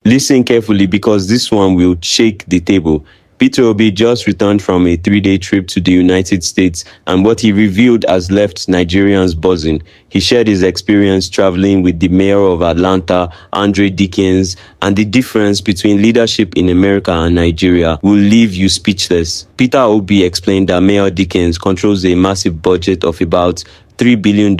Listen carefully because this one will shake the table. Peter Obi just returned from a 3-day trip to the United States, and what he revealed has left Nigerians buzzing. He shared his experience traveling with the mayor of Atlanta, Andre Dickens, and the difference between leadership in America and Nigeria will leave you speechless. Peter Obi explained that Mayor Dickens controls a massive budget of about $3 billion,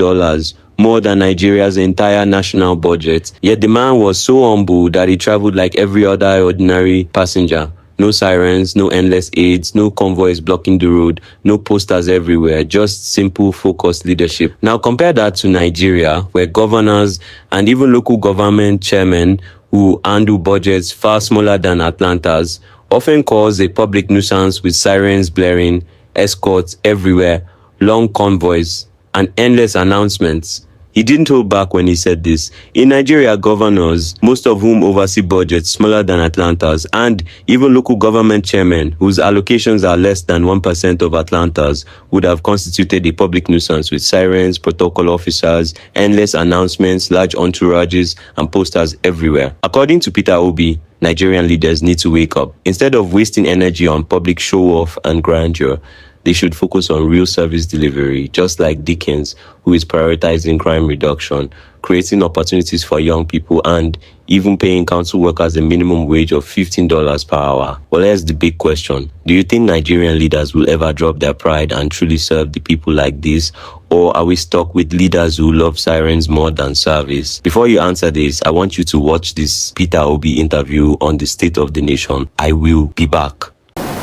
more than Nigeria's entire national budget. Yet the man was so humble that he traveled like every other ordinary passenger. No sirens, no endless aids, no convoys blocking the road, no posters everywhere, just simple, focused leadership. Now compare that to Nigeria, where governors and even local government chairmen who handle budgets far smaller than Atlanta's often cause a public nuisance with sirens blaring, escorts everywhere, long convoys, and endless announcements. He didn't hold back when he said this. In Nigeria, governors, most of whom oversee budgets smaller than Atlanta's, and even local government chairmen, whose allocations are less than 1% of Atlanta's, would have constituted a public nuisance with sirens, protocol officers, endless announcements, large entourages, and posters everywhere. According to Peter Obi, Nigerian leaders need to wake up. Instead of wasting energy on public show-off and grandeur, they should focus on real service delivery, just like Dickens, who is prioritizing crime reduction, creating opportunities for young people, and even paying council workers a minimum wage of $15 per hour. Well, here's the big question. Do you think Nigerian leaders will ever drop their pride and truly serve the people like this? Or are we stuck with leaders who love sirens more than service? Before you answer this, I want you to watch this Peter Obi interview on the State of the Nation. I will be back.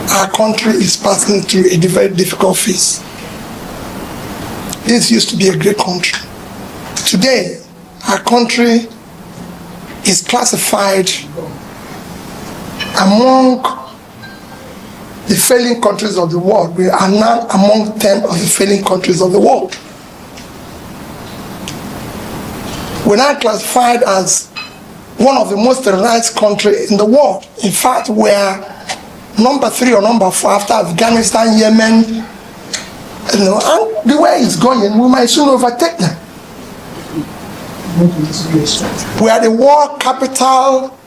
Our country is passing through a very difficult phase. This used to be a great country. Today, our country is classified among the failing countries of the world. We are now among 10 of the failing countries of the world. We're now classified as one of the most terrorized countries in the world. In fact, we're number 3 or number 4 after Afghanistan, Yemen, and the way it's going, we might soon overtake them. We are the world capital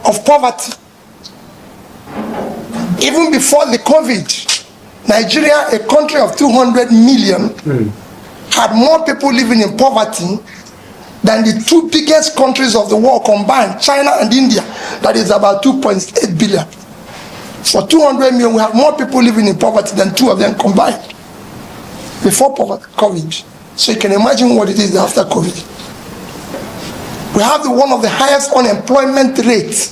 of poverty. Even before the COVID, Nigeria, a country of 200 million, had more people living in poverty than the 2 biggest countries of the world combined, China and India, that is about 2.8 billion. For 200 million, we have more people living in poverty than 2 of them combined before COVID. So you can imagine what it is after COVID. We have one of the highest unemployment rates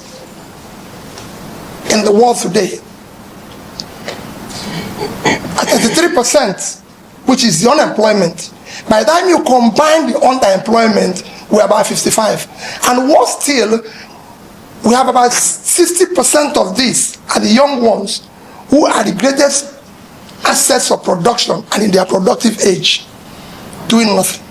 in the world today. At 33%, which is the unemployment. By the time you combine the underemployment, we're about 55. And worse still, we have about 60% of these are the young ones who are the greatest assets of production and in their productive age, doing nothing.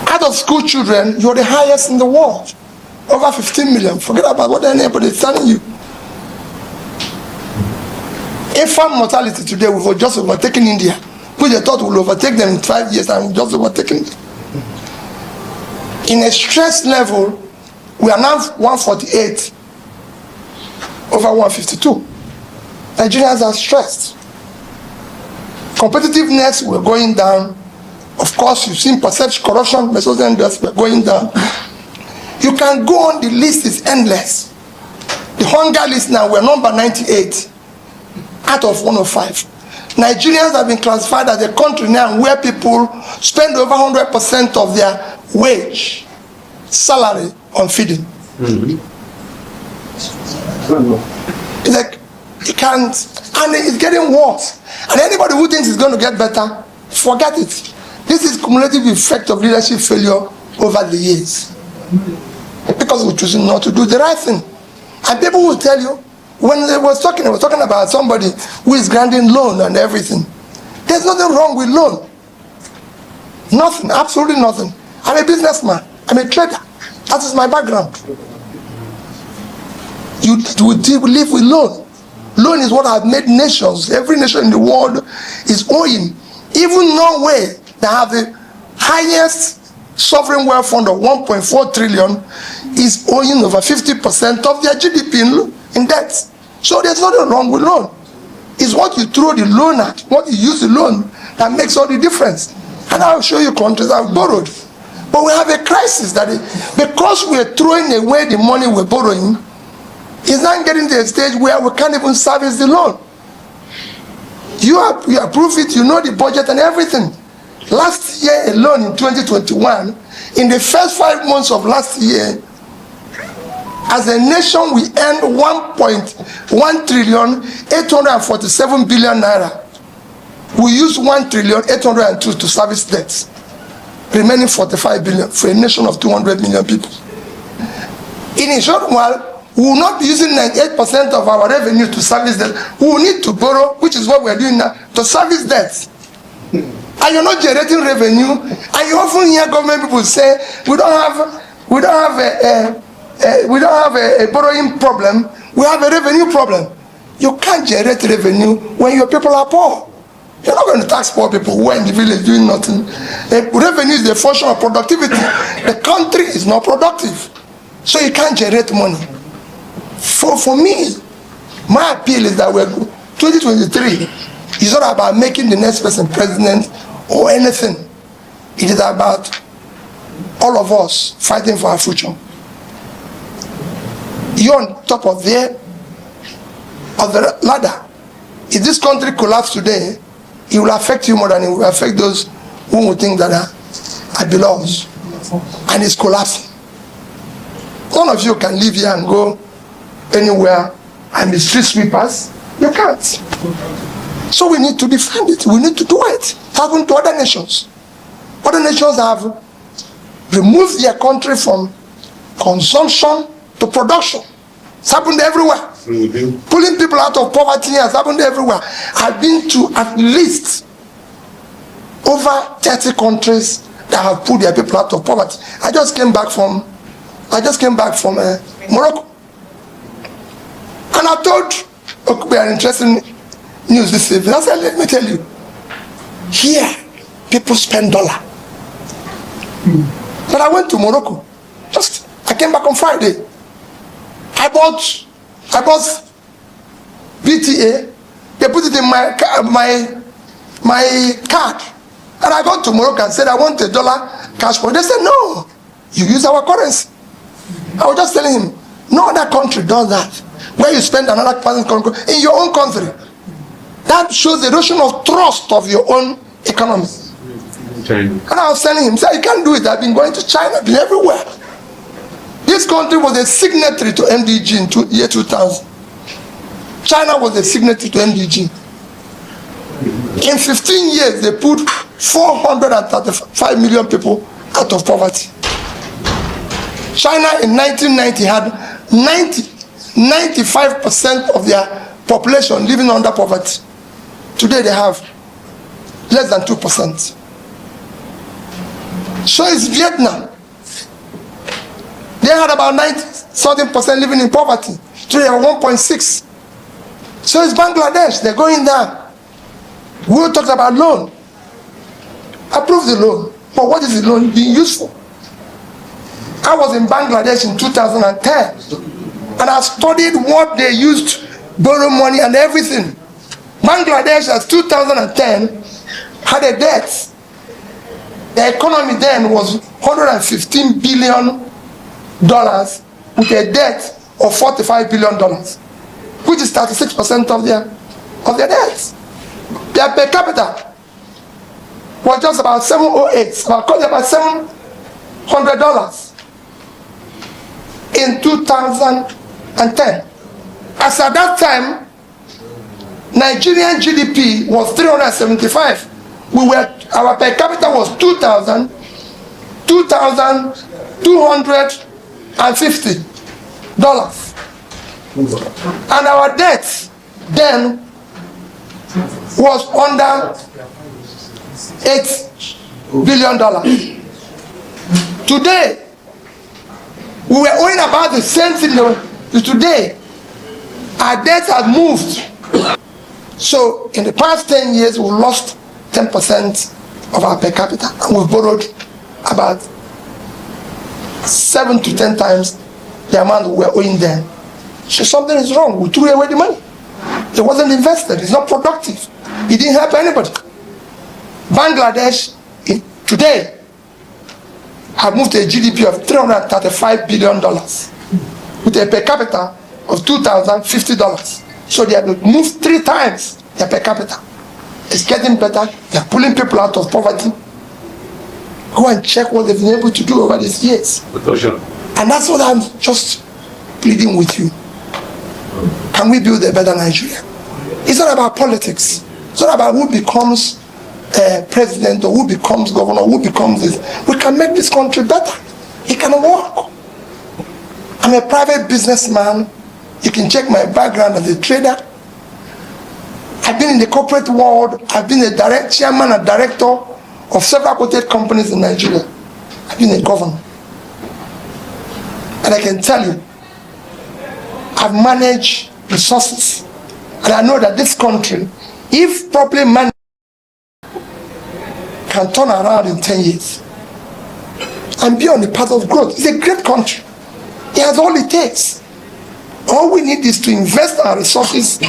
Out of school children, you're the highest in the world. Over 15 million. Forget about what anybody is telling you. Infant mortality today, we've just overtaken India, which they thought will overtake them in 5 years, and we've just overtaken them. In a stress level, we are now 148 over 152. Nigerians are stressed. Competitiveness, we're going down. Of course, you've seen perception, corruption, mesothelioma, we're going down. You can go on, the list is endless. The hunger list now, we're number 98 out of 105. Nigerians have been classified as a country now where people spend over 100% of their wage, salary on feeding. It's like, you can't, and it's getting worse. And anybody who thinks it's going to get better, forget it. This is cumulative effect of leadership failure over the years. Because we're choosing not to do the right thing. And people will tell you, when they were talking about somebody who is granting loan and everything. There's nothing wrong with loan. Nothing, absolutely nothing. I'm a businessman, I'm a trader. That is my background. You live with loan. Loan is what has made nations, every nation in the world is owing. Even Norway, they have the highest sovereign wealth fund of 1.4 trillion is owing over 50% of their GDP in debt. So there's nothing wrong with loan. It's what you throw the loan at, what you use the loan, that makes all the difference. And I'll show you countries that have borrowed. But we have a crisis that because we're throwing away the money we're borrowing, it's not getting to a stage where we can't even service the loan. You approve it, you know the budget and everything. Last year alone in 2021, in the first 5 months of last year, as a nation we earned 1.1 trillion 847 billion naira. We used 1 trillion 802 to service debts, remaining 45 billion for a nation of 200 million people. In a short while, we will not be using 98% of our revenue to service debt. We will need to borrow, which is what we are doing now, to service debts. And you're not generating revenue. And you often hear government people say, we don't have a borrowing problem. We have a revenue problem. You can't generate revenue when your people are poor. You're not going to tax poor people who are in the village doing nothing. Revenue is the function of productivity. The country is not productive, so you can't generate money. For me, my appeal is that we're 2023 is not about making the next person president or anything. It is about all of us fighting for our future. You're on top of the ladder. If this country collapses today, it will affect you more than it will affect those who would think that are below us. And it's collapsing. None of you can live here and go anywhere and be street sweepers. You can't. So we need to defend it. We need to do it. It happened to other nations. Other nations have removed their country from consumption to production. It's happened everywhere. Pulling people out of poverty has happened everywhere. I've been to at least over 30 countries that have pulled their people out of poverty. I just came back from Morocco. And I told Okube an interesting news this evening. I said, let me tell you, here people spend dollar. But I went to Morocco. I came back on Friday. I bought BTA. They put it in my card. And I got to Morocco and said, I want $1 cash for it. They said, no, you use our currency. I was just telling him, no other country does that. Where you spend another person's currency in your own country. That shows the erosion of trust of your own economy. China. And I was telling him, say, you can't do it. I've been going to China, I've been everywhere. This country was a signatory to MDG in year 2000. China was a signatory to MDG. In 15 years, they put 435 million people out of poverty. China in 1990 had 95% of their population living under poverty. Today they have less than 2%. So is Vietnam. They had about 90-something% living in poverty. Today they have 1.6. So is Bangladesh. They're going there. We talked about loan. Approve the loan. But what is the loan being used for? I was in Bangladesh in 2010. And I studied what they used to borrow money and everything. Bangladesh, as 2010, had a debt. The economy then was $115 billion with a debt of $45 billion, which is 36% of their debt. Their per capita was just about $708, about $700 in 2010. As at that time, Nigerian GDP was 375. Our per capita was $2,250. And our debt then was under $8 billion. Today, we were owing about the same thing. Today, our debt has moved. So in the past 10 years, we lost 10% of our per capita, and we've borrowed about 7 to 10 times the amount we were owing them. So something is wrong. We threw away the money. It wasn't invested. It's not productive. It didn't help anybody. Bangladesh today have moved to a GDP of $335 billion with a per capita of $2,050. So they have moved 3 times their per capita. It's getting better. They're pulling people out of poverty. Go and check what they've been able to do over these years. And that's what I'm just pleading with you. Can we build a better Nigeria? It's not about politics. It's not about who becomes president or who becomes governor, who becomes this. We can make this country better. It can work. I'm a private businessman. You can check my background as a trader. I've been in the corporate world. I've been a chairman and director of several quoted companies in Nigeria. I've been a governor. And I can tell you, I've managed resources. And I know that this country, if properly managed, can turn around in 10 years and be on the path of growth. It's a great country. It has all it takes. All we need is to invest our resources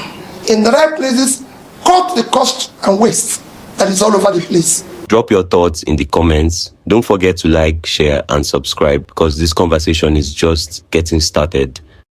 in the right places, cut the cost and waste that is all over the place. Drop your thoughts in the comments. Don't forget to like, share, and subscribe because this conversation is just getting started.